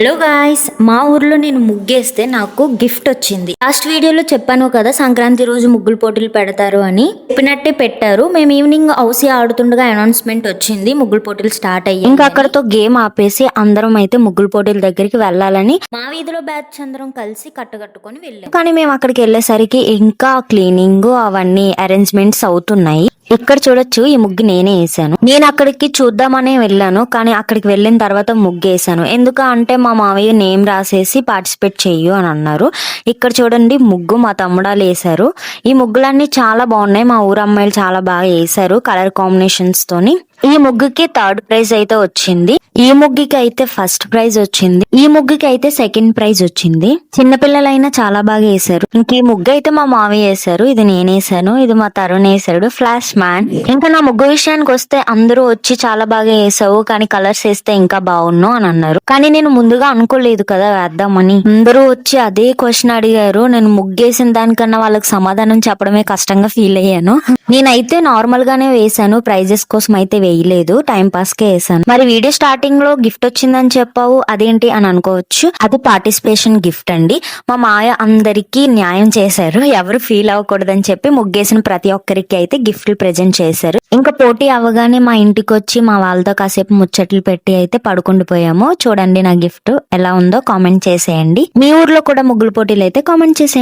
Hello guys, మా ఊర్లో నేను ముగ్గేస్తే నాకు గిఫ్ట్ వచ్చింది. లాస్ట్ వీడియోలో చెప్పాను కదా, సంక్రాంతి రోజు ముగ్గులు పోటీలు పెడతారు అని. చెప్పినట్టే పెట్టారు. మేము ఈవినింగ్ హౌసీ ఆడుతుండగా అనౌన్స్మెంట్ వచ్చింది, ముగ్గులు పోటీలు స్టార్ట్ అయ్యాయి. ఇంకా అక్కడతో గేమ్ ఆపేసి అందరం అయితే ముగ్గులు పోటీల దగ్గరికి వెళ్ళాలని మా వీధిలో బ్యాచ్ అందరం కలిసి కట్టుకొని వెళ్ళాం. కానీ మేము అక్కడికి వెళ్ళేసరికి ఇంకా క్లీనింగ్ అవన్నీ అరేంజ్మెంట్స్ అవుతున్నాయి. ఇక్కడ చూడొచ్చు, ఈ ముగ్గు నేనే వేసాను. నేను అక్కడికి చూద్దామనే వెళ్ళాను, కానీ అక్కడికి వెళ్ళిన తర్వాత ముగ్గు వేసాను. ఎందుకంటే మా మావయ్య నేమ్ రాసేసి పార్టిసిపేట్ చెయ్యు అని అన్నారు. ఇక్కడ చూడండి, ముగ్గు మా తమ్ముడాలు వేసారు. ఈ ముగ్గులన్నీ చాలా బాగున్నాయి. మా ఊరు అమ్మాయిలు చాలా బాగా వేసారు కలర్ కాంబినేషన్స్ తోని. ఈ ముగ్గుకి థర్డ్ ప్రైజ్ అయితే వచ్చింది. ఈ ముగ్గుకి అయితే ఫస్ట్ ప్రైజ్ వచ్చింది. ఈ ముగ్గుకి అయితే సెకండ్ ప్రైజ్ వచ్చింది. చిన్నపిల్లలైనా చాలా బాగా వేసారు. ఇంక ఈ ముగ్గు అయితే మా మావయ్య వేసారు, ఇది నేనేసాను, ఇది మా తరుణ్ వేసాడు, ఫ్లాష్ మ్యాన్. ఇంకా నా ముగ్గు విషయానికి వస్తే అందరూ వచ్చి చాలా బాగా వేసావు, కానీ కలర్స్ వేస్తే ఇంకా బాగున్ను అని అన్నారు. కానీ నేను ముందుగా అనుకోలేదు కదా వేద్దామని. అందరూ వచ్చి అదే క్వశ్చన్ అడిగారు. నేను ముగ్గేసిన దానికన్నా వాళ్ళకి సమాధానం చెప్పడమే కష్టంగా ఫీల్ అయ్యాను. నేనైతే నార్మల్ గానే వేసాను, ప్రైజెస్ కోసం అయితే వేయలేదు, టైం పాస్ కే వేసాను. మరి వీడియో స్టార్టింగ్ లో గిఫ్ట్ వచ్చిందని చెప్పావు, అదేంటి అని అనుకోవచ్చు. అది పార్టిసిపేషన్ గిఫ్ట్ అండి. మా మాయ అందరికి న్యాయం చేశారు, ఎవరు ఫీల్ అవ్వకూడదని చెప్పి ముగ్గేసిన ప్రతి ఒక్కరికి అయితే గిఫ్ట్లు ప్రెజెంట్ చేశారు. ఇంకా పోటీ అవ్వగానే మా ఇంటికి వచ్చి మా వాళ్ళతో కాసేపు ముచ్చట్లు పెట్టి అయితే పడుకుండిపోయాము. చూడండి నా గిఫ్ట్ ఎలా ఉందో కామెంట్ చేసేయండి. మీ ఊర్లో కూడా ముగ్గులు పోటీలు అయితే కామెంట్ చేసేయండి.